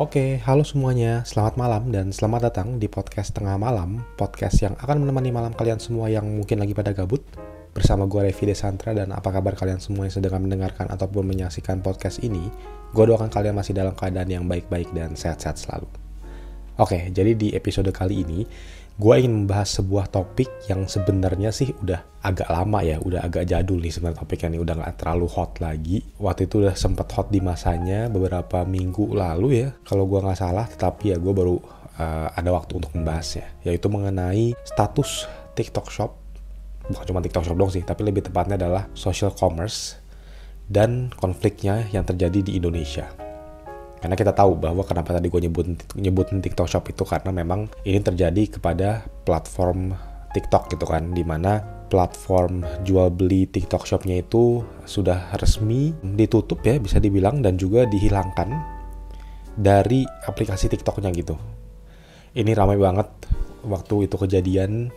Oke, halo semuanya. Selamat malam dan selamat datang di podcast Tengah Malam, podcast yang akan menemani malam kalian semua yang mungkin lagi pada gabut. Bersama gue Revi Desantra, dan apa kabar kalian semua yang sedang mendengarkan ataupun menyaksikan podcast ini? Gue doakan kalian masih dalam keadaan yang baik-baik dan sehat-sehat selalu. Oke, jadi di episode kali ini gue ingin membahas sebuah topik yang sebenarnya sih udah agak lama ya, udah agak jadul nih sebenarnya topiknya nih, udah gak terlalu hot lagi. Waktu itu udah sempet hot di masanya beberapa minggu lalu ya, kalau gue gak salah, tetapi ya gue baru ada waktu untuk membahasnya, yaitu mengenai status TikTok Shop. Bukan cuma TikTok Shop dong sih, tapi lebih tepatnya adalah social commerce dan konfliknya yang terjadi di Indonesia. Karena kita tahu bahwa kenapa tadi gue nyebutin TikTok Shop itu karena memang ini terjadi kepada platform TikTok gitu kan, dimana platform jual beli TikTok Shop-nya itu sudah resmi ditutup ya, bisa dibilang, dan juga dihilangkan dari aplikasi TikTok-nya gitu. Ini ramai banget waktu itu kejadian.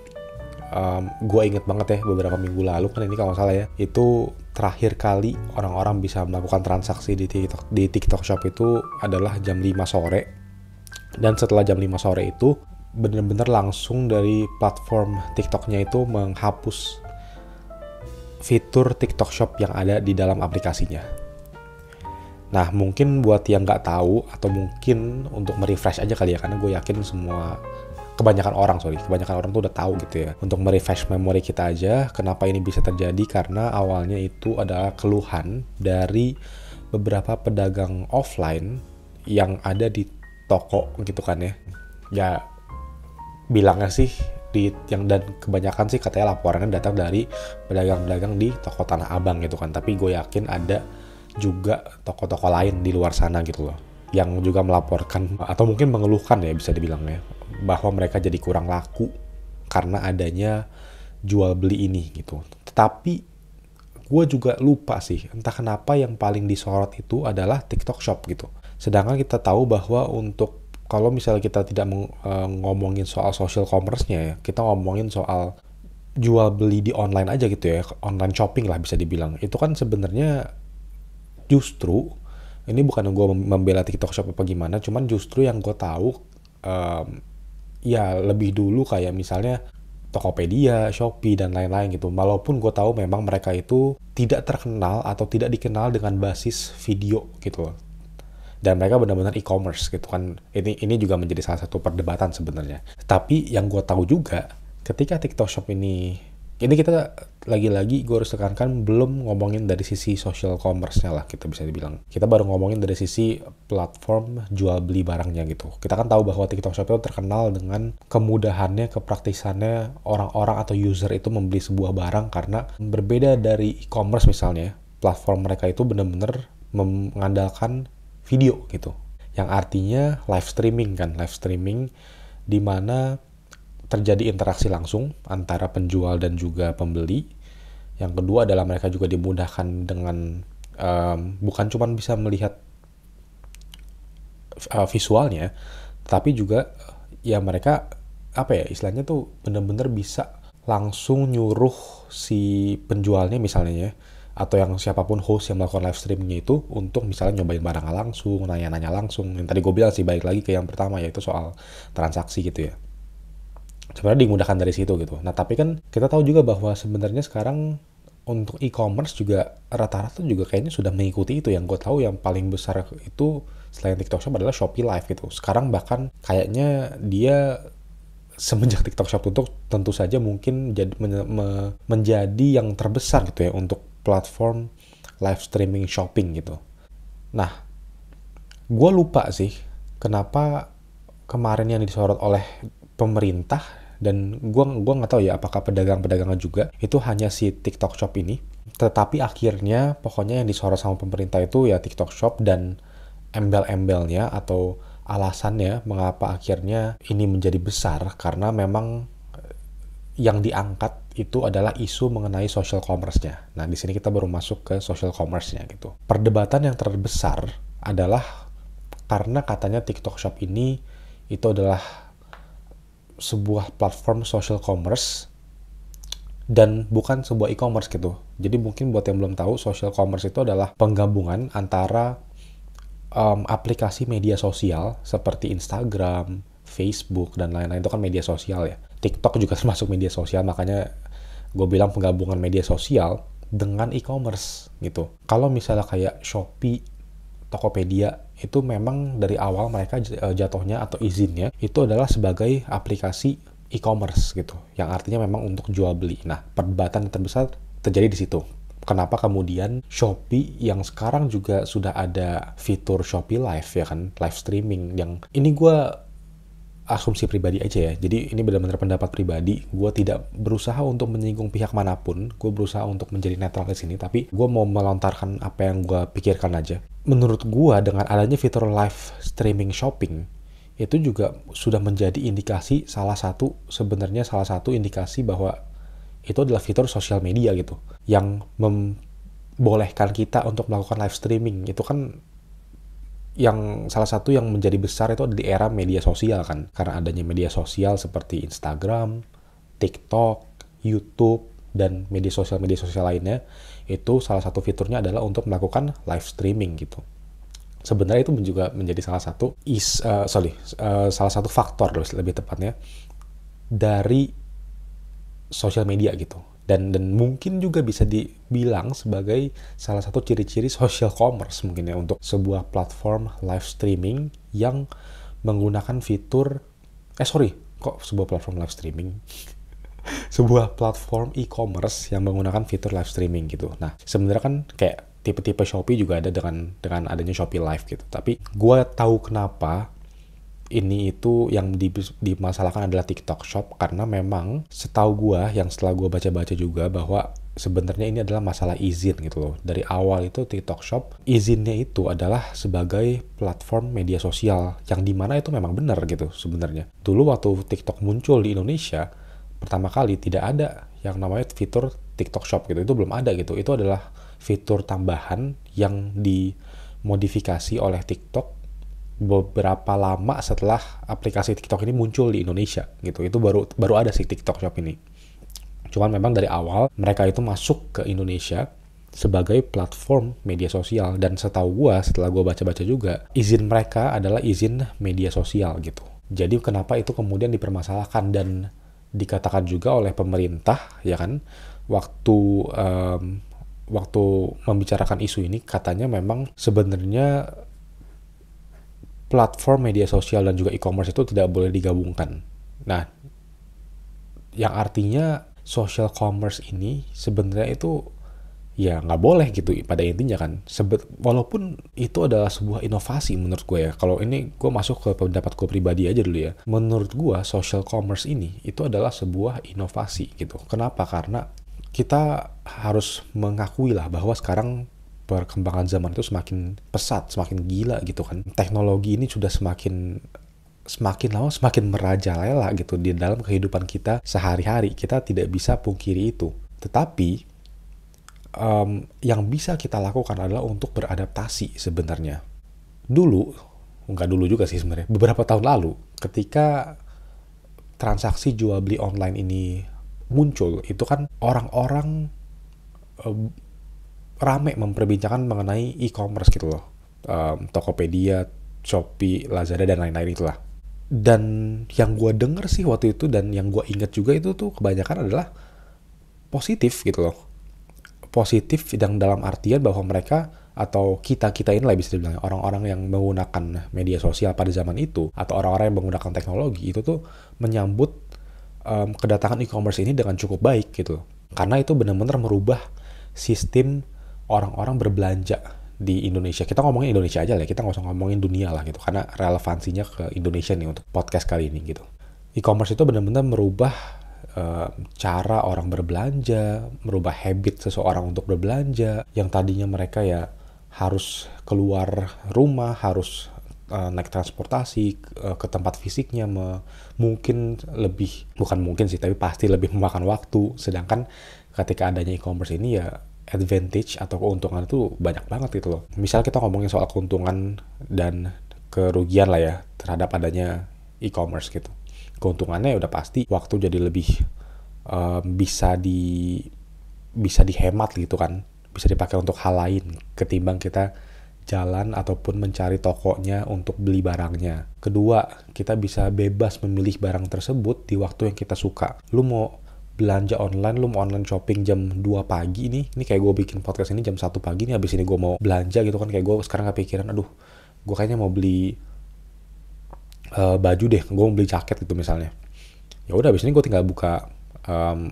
Gue inget banget ya, beberapa minggu lalu kan ini kalau nggak salah ya, itu terakhir kali orang-orang bisa melakukan transaksi di TikTok Shop itu adalah jam 5 sore. Dan setelah jam 5 sore itu bener-bener langsung dari platform TikTok-nya itu menghapus fitur TikTok Shop yang ada di dalam aplikasinya. Nah, mungkin buat yang nggak tahu, atau mungkin untuk merefresh aja kali ya, karena gue yakin kebanyakan orang tuh udah tahu gitu ya. Untuk merefresh memori kita aja, kenapa ini bisa terjadi, karena awalnya itu adalah keluhan dari beberapa pedagang offline yang ada di toko gitu kan ya. Ya, bilangnya sih dan kebanyakan sih katanya laporannya datang dari pedagang-pedagang di toko Tanah Abang gitu kan. Tapi gue yakin ada juga toko-toko lain di luar sana gitu loh, yang juga melaporkan atau mungkin mengeluhkan ya, bisa dibilangnya, bahwa mereka jadi kurang laku karena adanya jual beli ini gitu. Tetapi gue juga lupa sih, entah kenapa yang paling disorot itu adalah TikTok Shop gitu. Sedangkan kita tahu bahwa untuk kalau misalnya kita tidak ngomongin soal social commerce-nya ya, kita ngomongin soal jual beli di online aja gitu ya, online shopping lah bisa dibilang. Itu kan sebenarnya justru, ini bukan gue membela TikTok Shop apa gimana, cuman justru yang gue tahu ya lebih dulu kayak misalnya Tokopedia, Shopee, dan lain-lain gitu. Walaupun gue tahu memang mereka itu tidak terkenal atau tidak dikenal dengan basis video gitu loh. Dan mereka benar-benar e-commerce gitu kan. Ini juga menjadi salah satu perdebatan sebenarnya. Tapi yang gue tahu juga, ketika TikTok Shop ini kita lagi-lagi gue harus tekankan, belum ngomongin dari sisi social commerce-nya lah, kita bisa dibilang. Kita baru ngomongin dari sisi platform jual beli barangnya gitu. Kita kan tahu bahwa TikTok Shop itu terkenal dengan kemudahannya, kepraktisannya orang-orang atau user itu membeli sebuah barang, karena berbeda dari e-commerce misalnya, platform mereka itu benar-benar mengandalkan video gitu. Yang artinya live streaming di mana terjadi interaksi langsung antara penjual dan juga pembeli. Yang kedua adalah mereka juga dimudahkan dengan bukan cuma bisa melihat visualnya, tapi juga ya mereka istilahnya tuh benar-benar bisa langsung nyuruh si penjualnya misalnya ya, atau yang siapapun host yang melakukan live streamingnya itu untuk misalnya nyobain barangnya langsung, nanya-nanya langsung. Yang tadi gue bilang sih, balik lagi ke yang pertama, yaitu soal transaksi gitu ya. Sebenarnya dimudahkan dari situ gitu. Nah, tapi kan kita tahu juga bahwa sebenarnya sekarang untuk e-commerce juga rata-rata juga kayaknya sudah mengikuti itu. Yang gue tahu yang paling besar itu selain TikTok Shop adalah Shopee Live gitu. Sekarang bahkan kayaknya dia semenjak TikTok Shop tutup, tentu saja mungkin menjadi yang terbesar gitu ya untuk platform live streaming shopping gitu. Nah, gue lupa sih kenapa kemarin yang disorot oleh pemerintah, dan gue nggak tahu ya apakah pedagang-pedagangnya juga, itu hanya si TikTok Shop ini. Tetapi akhirnya pokoknya yang disorot sama pemerintah itu ya TikTok Shop, dan embel-embelnya atau alasannya mengapa akhirnya ini menjadi besar, karena memang yang diangkat itu adalah isu mengenai social commerce-nya. Nah, di sini kita baru masuk ke social commerce-nya gitu. Perdebatan yang terbesar adalah karena katanya TikTok Shop ini itu adalah sebuah platform social commerce dan bukan sebuah e-commerce gitu. Jadi mungkin buat yang belum tahu, social commerce itu adalah penggabungan antara aplikasi media sosial seperti Instagram, Facebook, dan lain-lain itu kan media sosial ya. TikTok juga termasuk media sosial, makanya gue bilang penggabungan media sosial dengan e-commerce gitu. Kalau misalnya kayak Shopee, Tokopedia, itu memang dari awal mereka jatuhnya atau izinnya itu adalah sebagai aplikasi e-commerce gitu, yang artinya memang untuk jual beli. Nah, perdebatan terbesar terjadi di situ. Kenapa kemudian Shopee yang sekarang juga sudah ada fitur Shopee Live ya kan, live streaming, yang ini gue asumsi pribadi aja ya. Jadi ini benar-benar pendapat pribadi. Gue tidak berusaha untuk menyinggung pihak manapun. Gue berusaha untuk menjadi netral di sini. Tapi gue mau melontarkan apa yang gue pikirkan aja. Menurut gue dengan adanya fitur live streaming shopping itu juga sudah menjadi indikasi sebenarnya salah satu indikasi bahwa itu adalah fitur sosial media gitu yang membolehkan kita untuk melakukan live streaming. Itu kan yang salah satu yang menjadi besar itu di era media sosial kan, karena adanya media sosial seperti Instagram, TikTok, YouTube, dan media sosial lainnya. Itu salah satu fiturnya adalah untuk melakukan live streaming gitu. Sebenarnya itu juga menjadi salah satu salah satu faktor lebih tepatnya dari sosial media gitu, dan mungkin juga bisa dibilang sebagai salah satu ciri-ciri social commerce mungkin ya, untuk sebuah platform live streaming yang menggunakan fitur sebuah platform live streaming sebuah platform e-commerce yang menggunakan fitur live streaming gitu. Nah, sebenarnya kan kayak tipe-tipe Shopee juga ada dengan adanya Shopee Live gitu, tapi gue tahu kenapa ini itu yang dimasalahkan adalah TikTok Shop, karena memang setahu gue, yang setelah gue baca-baca juga, bahwa sebenarnya ini adalah masalah izin gitu loh. Dari awal itu TikTok Shop izinnya itu adalah sebagai platform media sosial, yang dimana itu memang benar gitu sebenarnya. Dulu waktu TikTok muncul di Indonesia pertama kali, tidak ada yang namanya fitur TikTok Shop gitu, itu belum ada gitu. Itu adalah fitur tambahan yang dimodifikasi oleh TikTok beberapa lama setelah aplikasi TikTok ini muncul di Indonesia gitu. Itu baru ada sih TikTok Shop ini. Cuman memang dari awal mereka itu masuk ke Indonesia sebagai platform media sosial, dan setahu gua, setelah gua baca-baca juga, izin mereka adalah izin media sosial gitu. Jadi kenapa itu kemudian dipermasalahkan dan dikatakan juga oleh pemerintah ya kan, waktu membicarakan isu ini, katanya memang sebenarnya platform media sosial dan juga e-commerce itu tidak boleh digabungkan. Nah, yang artinya social commerce ini sebenarnya itu ya nggak boleh gitu pada intinya kan. Walaupun itu adalah sebuah inovasi menurut gue ya. Kalau ini gue masuk ke pendapat gue pribadi aja dulu ya. Menurut gue social commerce ini itu adalah sebuah inovasi gitu. Kenapa? Karena kita harus mengakui lah bahwa sekarang perkembangan zaman itu semakin pesat, semakin gila gitu kan. Teknologi ini sudah semakin lama semakin merajalela gitu di dalam kehidupan kita sehari-hari. Kita tidak bisa pungkiri itu. Tetapi yang bisa kita lakukan adalah untuk beradaptasi sebenarnya. Nggak dulu juga sih sebenarnya, beberapa tahun lalu ketika transaksi jual beli online ini muncul, itu kan orang-orang rame memperbincangkan mengenai e-commerce gitu loh. Tokopedia, Shopee, Lazada, dan lain-lain itulah. Dan yang gue denger sih waktu itu, dan yang gue inget juga itu tuh kebanyakan adalah positif gitu loh. Positif yang dalam artian bahwa mereka atau kita inilah bisa dibilang orang-orang yang menggunakan media sosial pada zaman itu, atau orang-orang yang menggunakan teknologi itu tuh menyambut kedatangan e-commerce ini dengan cukup baik gitu. Karena itu benar-benar merubah sistem orang-orang berbelanja di Indonesia. Kita ngomongin Indonesia aja lah, kita nggak usah ngomongin dunia lah gitu, karena relevansinya ke Indonesia nih untuk podcast kali ini gitu. E-commerce itu benar-benar merubah cara orang berbelanja, merubah habit seseorang untuk berbelanja, yang tadinya mereka ya harus keluar rumah, harus naik transportasi ke tempat fisiknya, tapi pasti lebih memakan waktu. Sedangkan ketika adanya e-commerce ini ya advantage atau keuntungan itu banyak banget gitu loh. Misal kita ngomongin soal keuntungan dan kerugian lah ya terhadap adanya e-commerce gitu. Keuntungannya udah pasti waktu jadi lebih bisa dihemat gitu kan, bisa dipakai untuk hal lain ketimbang kita jalan ataupun mencari tokonya untuk beli barangnya. Kedua, kita bisa bebas memilih barang tersebut di waktu yang kita suka. Lu mau belanja online, lu mau online shopping jam 2 pagi nih. Ini kayak gue bikin podcast ini jam 1 pagi nih, habis ini gue mau belanja gitu kan. Kayak gue sekarang kepikiran, aduh, gue kayaknya mau beli baju deh, gue mau beli jaket gitu misalnya. Ya udah, habis ini gue tinggal buka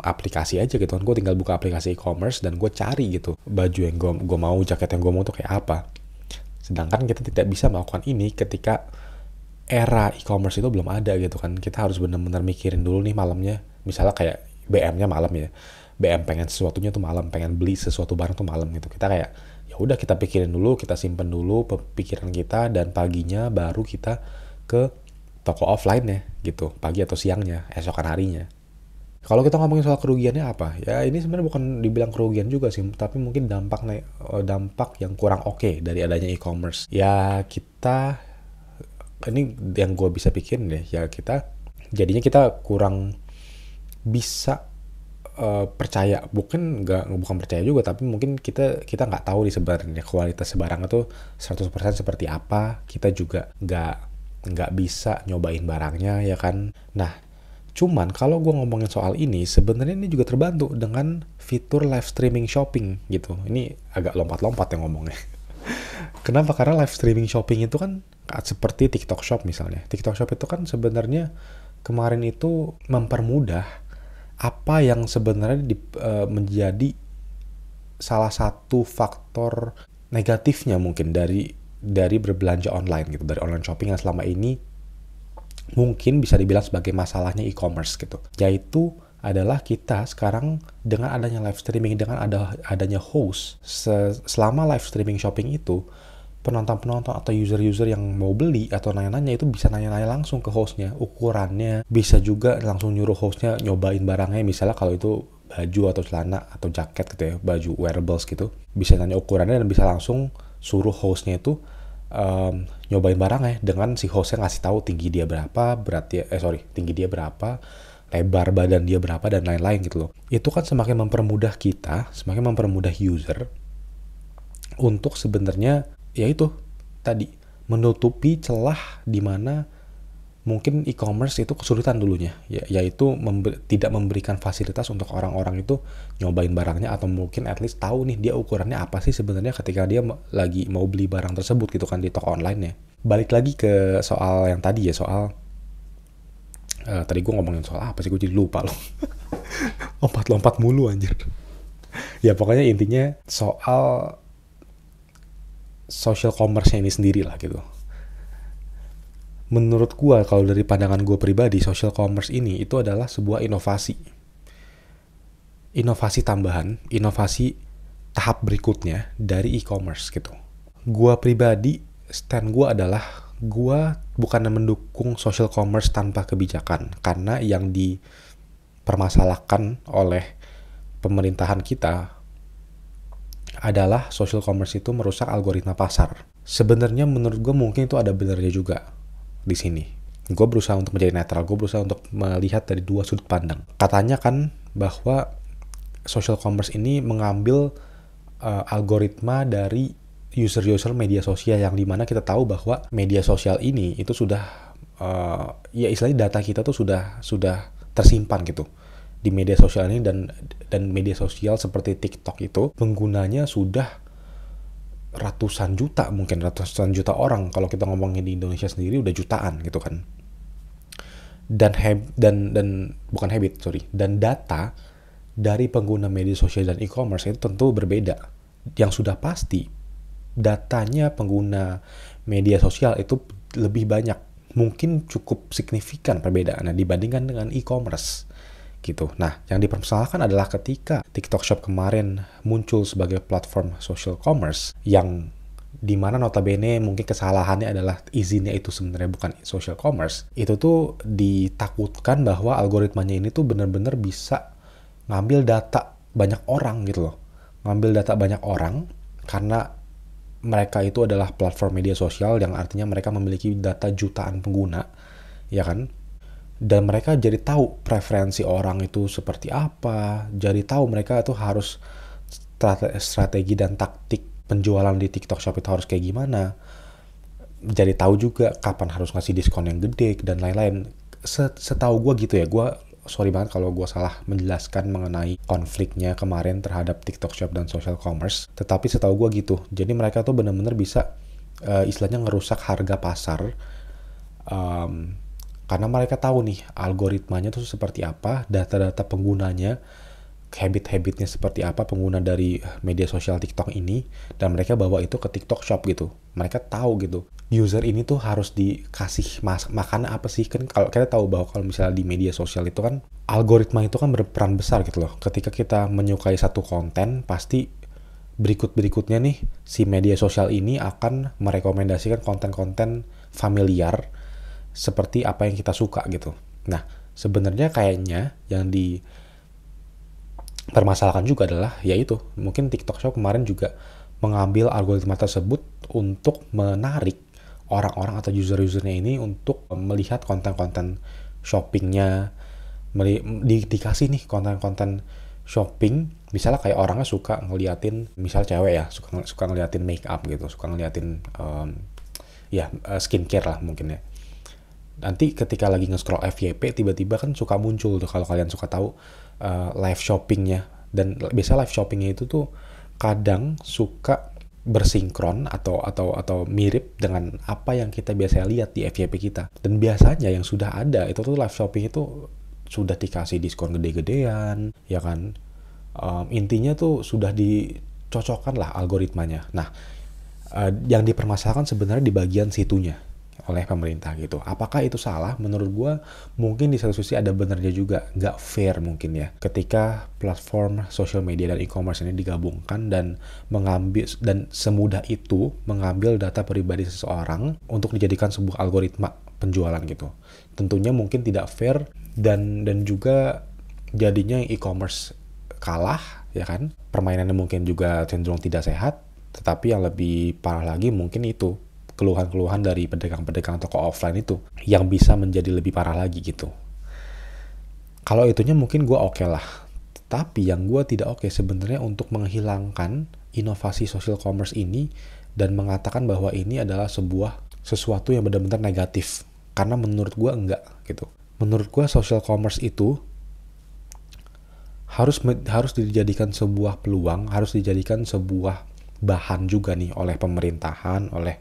aplikasi aja gitu kan. Gue tinggal buka aplikasi e-commerce dan gue cari gitu baju yang gue mau, jaket yang gue mau tuh kayak apa. Sedangkan kita tidak bisa melakukan ini ketika era e-commerce itu belum ada gitu kan. Kita harus benar-benar mikirin dulu nih malamnya. Misalnya kayak BM-nya malam ya. BM pengen sesuatunya tuh malam, pengen beli sesuatu barang tuh malam gitu. Kita kayak ya udah, kita pikirin dulu, kita simpen dulu pikiran kita, dan paginya baru kita ke toko offline ya gitu. Pagi atau siangnya, esokan harinya. Kalau kita ngomongin soal kerugiannya apa? Ya ini sebenarnya bukan dibilang kerugian juga sih, tapi mungkin dampak yang kurang oke dari adanya e-commerce. Ya kita, ini yang gue bisa pikirin deh, ya jadinya kita kurang bisa percaya. Bukan percaya juga, tapi mungkin kita nggak tahu di sebenarnya kualitas barang itu 100% seperti apa. Kita juga nggak bisa nyobain barangnya ya kan. Nah, cuman kalau gue ngomongin soal ini, sebenarnya ini juga terbantu dengan fitur live streaming shopping gitu. Ini agak lompat-lompat yang ngomongnya. Kenapa? Karena live streaming shopping itu kan seperti TikTok Shop misalnya. TikTok Shop itu kan sebenarnya kemarin itu mempermudah apa yang sebenarnya menjadi salah satu faktor negatifnya mungkin dari berbelanja online gitu, dari online shopping yang selama ini mungkin bisa dibilang sebagai masalahnya e-commerce gitu. Yaitu adalah kita sekarang dengan adanya live streaming, dengan adanya host, selama live streaming shopping itu, penonton-penonton atau user-user yang mau beli atau nanya-nanya itu bisa nanya-nanya langsung ke hostnya, ukurannya, bisa juga langsung nyuruh hostnya nyobain barangnya. Misalnya kalau itu baju atau celana atau jaket gitu ya, baju wearables gitu, bisa nanya ukurannya dan bisa langsung suruh hostnya itu nyobain barangnya, dengan si hostnya ngasih tahu tinggi dia berapa, tinggi dia berapa, lebar badan dia berapa, dan lain-lain gitu loh. Itu kan semakin mempermudah kita, semakin mempermudah user untuk sebenarnya yaitu tadi menutupi celah di mana mungkin e-commerce itu kesulitan dulunya, yaitu tidak memberikan fasilitas untuk orang-orang itu nyobain barangnya, atau mungkin at least tahu nih dia ukurannya apa sih sebenarnya ketika dia lagi mau beli barang tersebut gitu kan di toko online ya. Balik lagi ke soal yang tadi ya, soal tadi gue ngomongin soal apa sih, gue jadi lupa loh. Lompat-lompat mulu anjir. Ya pokoknya intinya soal social commerce-nya ini sendiri lah gitu. Menurut gue, kalau dari pandangan gue pribadi, social commerce ini itu adalah sebuah inovasi tambahan, inovasi tahap berikutnya dari e-commerce gitu. Gue pribadi, stand gue adalah, gue bukan mendukung social commerce tanpa kebijakan, karena yang dipermasalahkan oleh pemerintahan kita adalah social commerce itu merusak algoritma pasar. Sebenarnya menurut gue mungkin itu ada benarnya juga di sini. Gue berusaha untuk menjadi netral, gue berusaha untuk melihat dari dua sudut pandang. Katanya kan bahwa social commerce ini mengambil algoritma dari user-user media sosial, yang dimana kita tahu bahwa media sosial ini itu sudah ya istilahnya data kita tuh sudah tersimpan gitu di media sosial ini, dan media sosial seperti TikTok itu penggunanya sudah ratusan juta orang. Kalau kita ngomongin di Indonesia sendiri udah jutaan gitu kan. Dan data dari pengguna media sosial dan e-commerce itu tentu berbeda. Yang sudah pasti datanya pengguna media sosial itu lebih banyak, mungkin cukup signifikan perbedaannya dibandingkan dengan e-commerce gitu. Nah, yang dipermasalahkan adalah ketika TikTok Shop kemarin muncul sebagai platform social commerce, yang dimana notabene mungkin kesalahannya adalah izinnya itu sebenarnya bukan social commerce. Itu tuh ditakutkan bahwa algoritmanya ini tuh benar-benar bisa ngambil data banyak orang gitu loh. Ngambil data banyak orang karena mereka itu adalah platform media sosial, yang artinya mereka memiliki data jutaan pengguna, ya kan? Dan mereka jadi tahu preferensi orang itu seperti apa, jadi tahu mereka itu harus strategi dan taktik penjualan di TikTok Shop itu harus kayak gimana, jadi tahu juga kapan harus ngasih diskon yang gede dan lain-lain. Setahu gue gitu ya, gue sorry banget kalau gue salah menjelaskan mengenai konfliknya kemarin terhadap TikTok Shop dan social commerce, tetapi setahu gue gitu. Jadi mereka tuh benar-benar bisa istilahnya ngerusak harga pasar, karena mereka tahu nih algoritmanya tuh seperti apa, data-data penggunanya, habit-habitnya seperti apa pengguna dari media sosial TikTok ini, dan mereka bawa itu ke TikTok Shop gitu. Mereka tahu gitu, user ini tuh harus dikasih makanan apa sih. Kan kalau kita tahu bahwa kalau misalnya di media sosial itu kan algoritma itu kan berperan besar gitu loh. Ketika kita menyukai satu konten, pasti berikut-berikutnya nih si media sosial ini akan merekomendasikan konten-konten familiar seperti apa yang kita suka gitu. Nah, sebenarnya kayaknya yang permasalahan juga adalah yaitu mungkin TikTok Shop kemarin juga mengambil algoritma tersebut untuk menarik orang-orang atau user-usernya ini untuk melihat konten-konten shoppingnya, dikasih nih konten-konten shopping. Misalnya kayak orangnya suka ngeliatin, misal cewek ya, suka ngeliatin make up gitu, suka ngeliatin skincare lah mungkin ya. Nanti ketika lagi nge-scroll FYP tiba-tiba kan suka muncul tuh, kalau kalian suka tahu live shoppingnya. Dan biasa live shoppingnya itu tuh kadang suka bersinkron atau mirip dengan apa yang kita biasa lihat di FYP kita. Dan biasanya yang sudah ada itu tuh live shopping itu sudah dikasih diskon gede-gedean, ya kan. Intinya tuh sudah dicocokkan lah algoritmanya. Nah, yang dipermasalahkan sebenarnya di bagian situnya oleh pemerintah gitu. Apakah itu salah? Menurut gue mungkin di satu sisi ada benernya juga, nggak fair mungkin ya, ketika platform social media dan e-commerce ini digabungkan dan mengambil, dan semudah itu mengambil data pribadi seseorang untuk dijadikan sebuah algoritma penjualan gitu. Tentunya mungkin tidak fair, dan juga jadinya e-commerce kalah, ya kan. Permainannya mungkin juga cenderung tidak sehat. Tetapi yang lebih parah lagi mungkin itu keluhan-keluhan dari pedagang-pedagang toko offline itu yang bisa menjadi lebih parah lagi gitu. Kalau itunya mungkin gue oke lah. Tapi yang gue tidak oke sebenarnya untuk menghilangkan inovasi social commerce ini dan mengatakan bahwa ini adalah sesuatu yang benar-benar negatif. Karena menurut gue enggak gitu. Menurut gue social commerce itu harus dijadikan sebuah peluang, harus dijadikan sebuah bahan juga nih oleh pemerintahan, oleh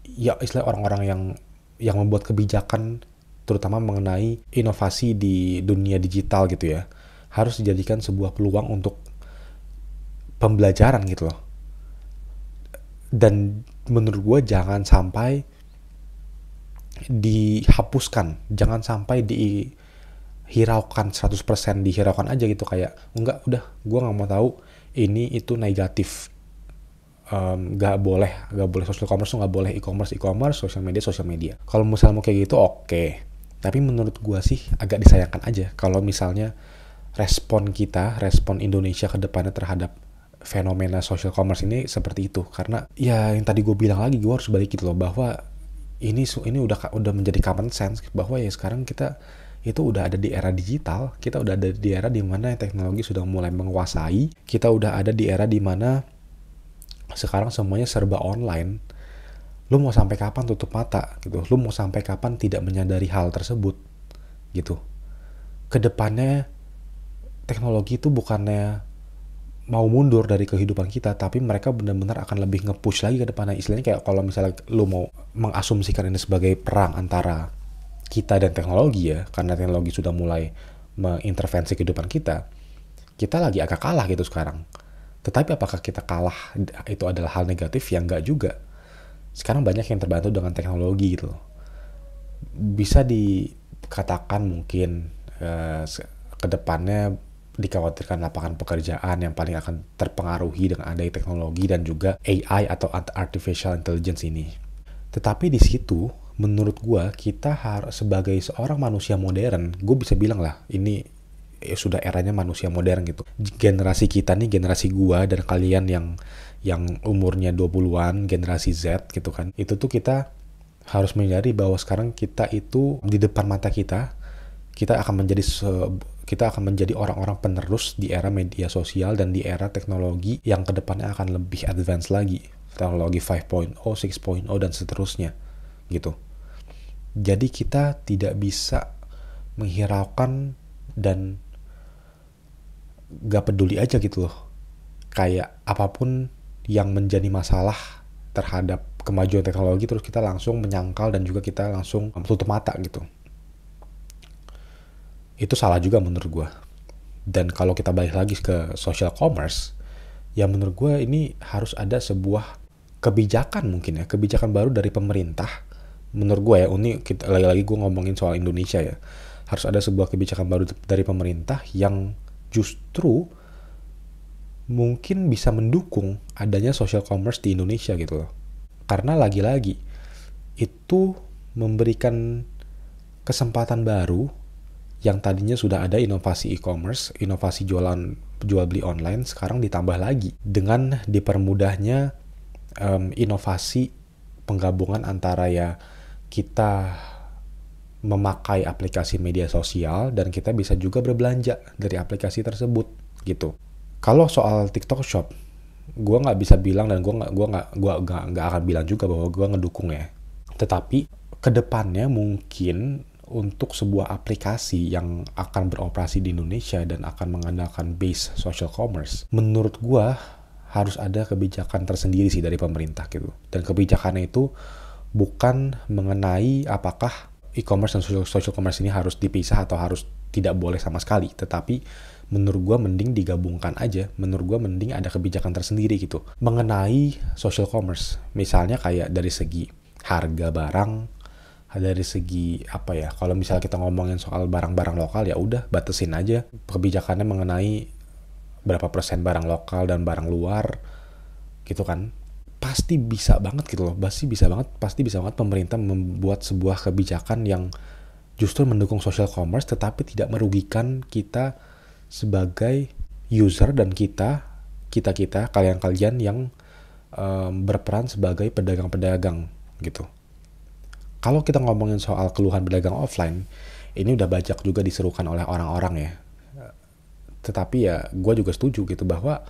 ya istilah orang-orang yang membuat kebijakan terutama mengenai inovasi di dunia digital gitu ya, harus dijadikan sebuah peluang untuk pembelajaran gitu loh. Dan menurut gue jangan sampai dihapuskan, jangan sampai dihiraukan 100%, dihiraukan aja gitu, kayak enggak, udah gue nggak mau tahu ini itu negatif. Nggak boleh social commerce tuh nggak boleh, e-commerce, social media. Kalau misalnya mau kayak gitu oke. Tapi menurut gua sih agak disayangkan aja kalau misalnya respon Indonesia ke depannya terhadap fenomena social commerce ini seperti itu. Karena ya yang tadi gue bilang lagi, gue harus balik gitu loh, bahwa ini udah menjadi common sense bahwa ya sekarang kita itu udah ada di era digital, kita udah ada di era di mana teknologi sudah mulai menguasai, kita udah ada di era di mana sekarang semuanya serba online. Lu mau sampai kapan tutup mata gitu? Lu mau sampai kapan tidak menyadari hal tersebut gitu? Kedepannya teknologi itu bukannya mau mundur dari kehidupan kita, tapi mereka benar-benar akan lebih nge-push lagi ke depannya. Istilahnya kayak kalau misalnya lu mau mengasumsikan ini sebagai perang antara kita dan teknologi ya, karena teknologi sudah mulai mengintervensi kehidupan kita lagi agak kalah gitu sekarang. Tetapi apakah kita kalah itu adalah hal negatif? Ya enggak juga. Sekarang banyak yang terbantu dengan teknologi gitu. Bisa dikatakan mungkin ke depannya dikhawatirkan lapangan pekerjaan yang paling akan terpengaruhi dengan adanya teknologi dan juga AI atau Artificial Intelligence ini. Tetapi di situ menurut gue kita harus sebagai seorang manusia modern, gue bisa bilang lah ini sudah eranya manusia modern gitu. Generasi kita nih, generasi gua dan kalian yang umurnya 20-an, generasi Z gitu kan. Itu tuh kita harus menyadari bahwa sekarang kita itu di depan mata kita akan menjadi Kita akan menjadi orang-orang penerus di era media sosial dan di era teknologi yang kedepannya akan lebih advance lagi. Teknologi 5.0, 6.0, dan seterusnya gitu. Jadi kita tidak bisa menghiraukan dan gak peduli aja gitu loh. Kayak apapun yang menjadi masalah terhadap kemajuan teknologi terus kita langsung menyangkal dan juga kita langsung tutup mata gitu. Itu salah juga menurut gue. Dan kalau kita balik lagi ke social commerce, ya menurut gue ini harus ada sebuah kebijakan mungkin ya, kebijakan baru dari pemerintah. Menurut gue ya, ini lagi-lagi gue ngomongin soal Indonesia ya, harus ada sebuah kebijakan baru dari pemerintah yang justru mungkin bisa mendukung adanya social commerce di Indonesia gitu loh. Karena lagi-lagi itu memberikan kesempatan baru yang tadinya sudah ada inovasi e-commerce, inovasi jual beli online, sekarang ditambah lagi dengan dipermudahnya inovasi penggabungan antara ya kita memakai aplikasi media sosial dan kita bisa juga berbelanja dari aplikasi tersebut gitu. Kalau soal TikTok Shop, gue nggak bisa bilang dan gue nggak akan bilang juga bahwa gue ngedukung ya. Tetapi kedepannya mungkin untuk sebuah aplikasi yang akan beroperasi di Indonesia dan akan mengandalkan base social commerce, menurut gue harus ada kebijakan tersendiri sih dari pemerintah gitu. Dan kebijakannya itu bukan mengenai apakah e-commerce dan social commerce ini harus dipisah atau harus tidak boleh sama sekali, tetapi menurut gue mending digabungkan aja. Menurut gue mending ada kebijakan tersendiri gitu mengenai social commerce. Misalnya kayak dari segi harga barang, dari segi apa ya, kalau misalnya kita ngomongin soal barang-barang lokal ya udah batasin aja kebijakannya mengenai berapa persen barang lokal dan barang luar gitu kan. Pasti bisa banget gitu loh, pasti bisa banget pemerintah membuat sebuah kebijakan yang justru mendukung social commerce tetapi tidak merugikan kita sebagai user dan kita kalian yang berperan sebagai pedagang-pedagang gitu. Kalau kita ngomongin soal keluhan pedagang offline, ini udah banyak juga diserukan oleh orang-orang ya. Tetapi ya gue juga setuju gitu bahwa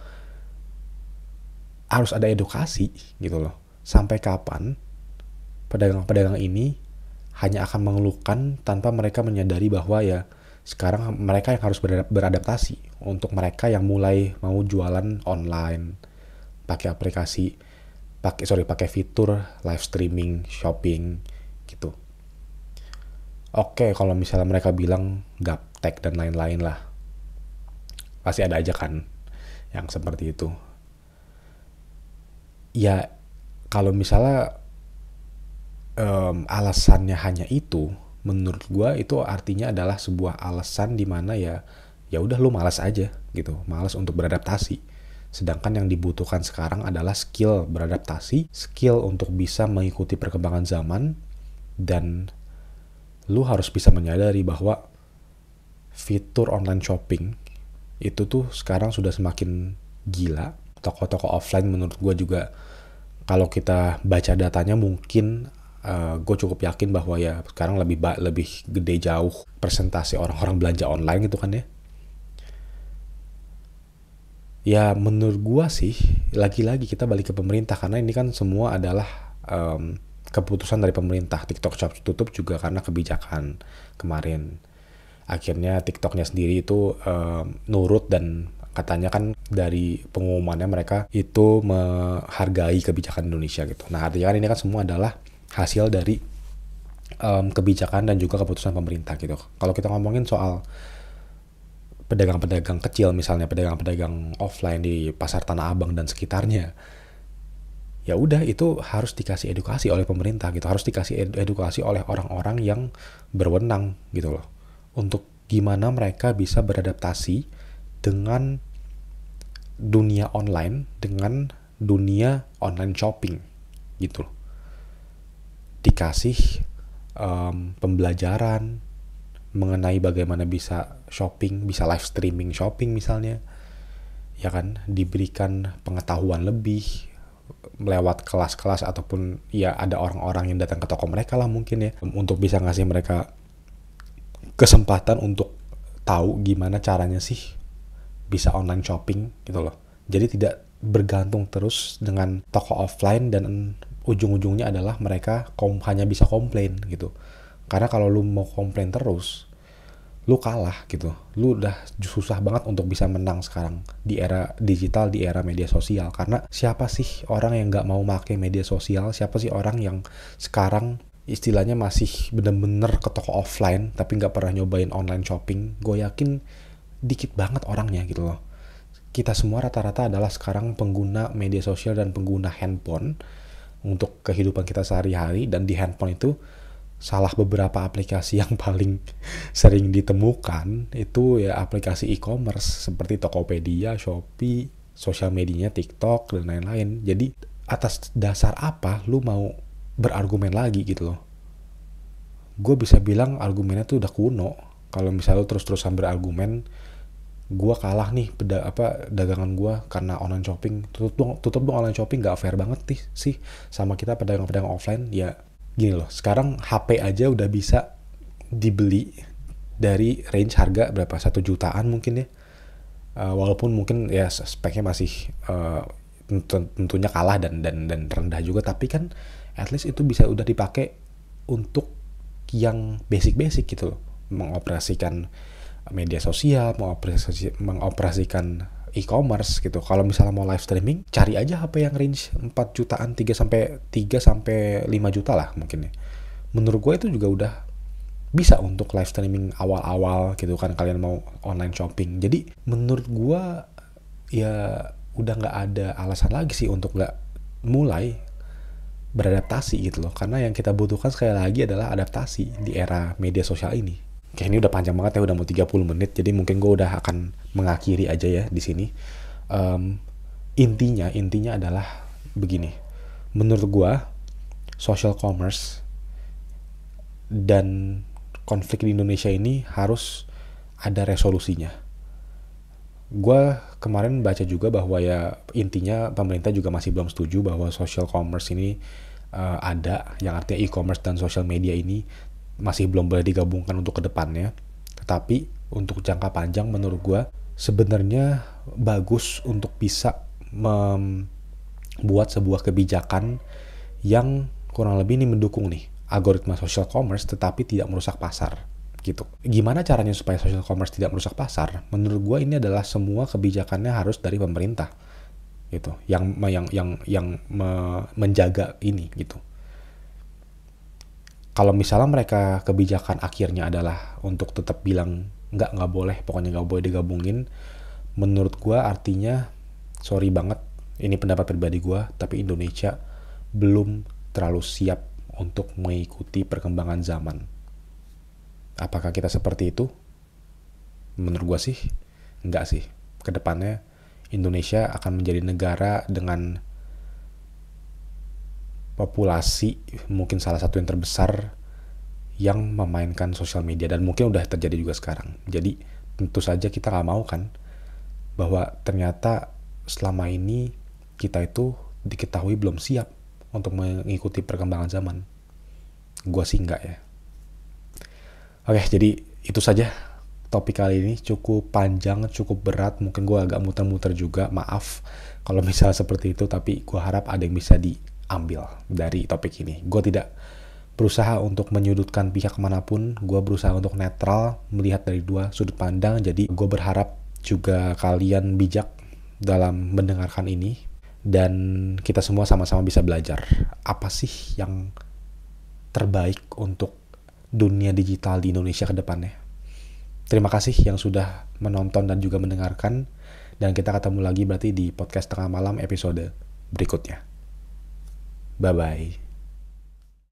harus ada edukasi gitu loh. Sampai kapan pedagang-pedagang ini hanya akan mengeluhkan tanpa mereka menyadari bahwa ya sekarang mereka yang harus beradaptasi. Untuk mereka yang mulai mau jualan online, pakai aplikasi, pakai fitur live streaming, shopping gitu. Oke, kalau misalnya mereka bilang gaptek dan lain-lain lah, pasti ada aja kan yang seperti itu. Ya kalau misalnya alasannya hanya itu, menurut gue itu artinya adalah sebuah alasan di mana ya udah lu malas aja gitu, malas untuk beradaptasi. Sedangkan yang dibutuhkan sekarang adalah skill beradaptasi, skill untuk bisa mengikuti perkembangan zaman. Dan lu harus bisa menyadari bahwa fitur online shopping itu tuh sekarang sudah semakin gila. Toko-toko offline menurut gue juga kalau kita baca datanya mungkin gue cukup yakin bahwa ya sekarang lebih gede jauh persentase orang-orang belanja online gitu kan ya. Ya menurut gue sih lagi-lagi kita balik ke pemerintah karena ini kan semua adalah keputusan dari pemerintah. TikTok Shop tutup juga karena kebijakan kemarin. Akhirnya TikToknya sendiri itu nurut dan katanya kan dari pengumumannya mereka itu menghargai kebijakan Indonesia gitu. Nah artinya kan ini kan semua adalah hasil dari kebijakan dan juga keputusan pemerintah gitu. Kalau kita ngomongin soal pedagang-pedagang kecil misalnya pedagang-pedagang offline di pasar Tanah Abang dan sekitarnya, ya udah itu harus dikasih edukasi oleh pemerintah gitu, harus dikasih edukasi oleh orang-orang yang berwenang gitu loh, untuk gimana mereka bisa beradaptasi dengan dunia online, dengan dunia online shopping gitu loh. Dikasih pembelajaran mengenai bagaimana bisa shopping, bisa live streaming shopping misalnya, ya kan, diberikan pengetahuan lebih lewat kelas-kelas ataupun ya ada orang-orang yang datang ke toko mereka lah mungkin ya, untuk bisa ngasih mereka kesempatan untuk tahu gimana caranya sih bisa online shopping gitu loh. Jadi tidak bergantung terus dengan toko offline dan ujung-ujungnya adalah mereka hanya bisa komplain gitu. Karena kalau lu mau komplain terus, lu kalah gitu. Lu udah susah banget untuk bisa menang sekarang di era digital, di era media sosial. Karena siapa sih orang yang nggak mau pakai media sosial? Siapa sih orang yang sekarang istilahnya masih bener-bener ke toko offline tapi nggak pernah nyobain online shopping? Gue yakin dikit banget orangnya gitu loh. Kita semua rata-rata adalah sekarang pengguna media sosial dan pengguna handphone untuk kehidupan kita sehari-hari, dan di handphone itu salah beberapa aplikasi yang paling sering ditemukan itu ya aplikasi e-commerce seperti Tokopedia, Shopee, sosial medianya TikTok dan lain-lain. Jadi atas dasar apa lu mau berargumen lagi gitu loh? Gue bisa bilang argumennya tuh udah kuno. Kalau misalnya lu terus-terusan berargumen, gue kalah nih dagangan gue karena online shopping, tutup dong online shopping, gak fair banget sih sama kita pedagang-pedagang offline. Ya gini loh, sekarang HP aja udah bisa dibeli dari range harga berapa, 1 jutaan mungkin ya, walaupun mungkin ya speknya masih tentunya kalah dan rendah juga, tapi kan at least itu bisa udah dipakai untuk yang basic gitu loh, mengoperasikan media sosial, mengoperasikan e-commerce gitu. Kalau misalnya mau live streaming, cari aja HP yang range 4 jutaan, 3 sampai 5 juta lah mungkin ya. Menurut gue itu juga udah bisa untuk live streaming awal-awal gitu kan, kalian mau online shopping. Jadi menurut gue ya udah nggak ada alasan lagi sih untuk nggak mulai beradaptasi gitu loh. Karena yang kita butuhkan sekali lagi adalah adaptasi di era media sosial ini. Oke, ini udah panjang banget ya, udah mau 30 menit, jadi mungkin gue udah akan mengakhiri aja ya di sini. Intinya adalah begini. Menurut gue, social commerce dan konflik di Indonesia ini harus ada resolusinya. Gue kemarin baca juga bahwa ya intinya pemerintah juga masih belum setuju bahwa social commerce ini ada, yang artinya e-commerce dan social media ini masih belum boleh digabungkan untuk kedepannya. Tetapi untuk jangka panjang menurut gue sebenarnya bagus untuk bisa membuat sebuah kebijakan yang kurang lebih ini mendukung nih algoritma social commerce tetapi tidak merusak pasar gitu. Gimana caranya supaya social commerce tidak merusak pasar? Menurut gue ini adalah semua kebijakannya harus dari pemerintah gitu, yang menjaga ini gitu. Kalau misalnya mereka kebijakan akhirnya adalah untuk tetap bilang nggak boleh, pokoknya nggak boleh digabungin, menurut gue artinya sorry banget, ini pendapat pribadi gue, tapi Indonesia belum terlalu siap untuk mengikuti perkembangan zaman. Apakah kita seperti itu? Menurut gue sih enggak sih. Kedepannya Indonesia akan menjadi negara dengan populasi mungkin salah satu yang terbesar yang memainkan sosial media, dan mungkin udah terjadi juga sekarang. Jadi tentu saja kita nggak mau kan bahwa ternyata selama ini kita itu diketahui belum siap untuk mengikuti perkembangan zaman. Gua sih enggak ya. Oke, jadi itu saja topik kali ini. Cukup panjang, cukup berat, mungkin gue agak muter-muter juga, maaf kalau misalnya seperti itu, tapi gue harap ada yang bisa diambil dari topik ini. Gue tidak berusaha untuk menyudutkan pihak manapun, gue berusaha untuk netral, melihat dari dua sudut pandang. Jadi gue berharap juga kalian bijak dalam mendengarkan ini, dan kita semua sama-sama bisa belajar apa sih yang terbaik untuk dunia digital di Indonesia ke depannya. Terima kasih yang sudah menonton dan juga mendengarkan, dan kita ketemu lagi berarti di podcast Tengah Malam episode berikutnya. Bye-bye.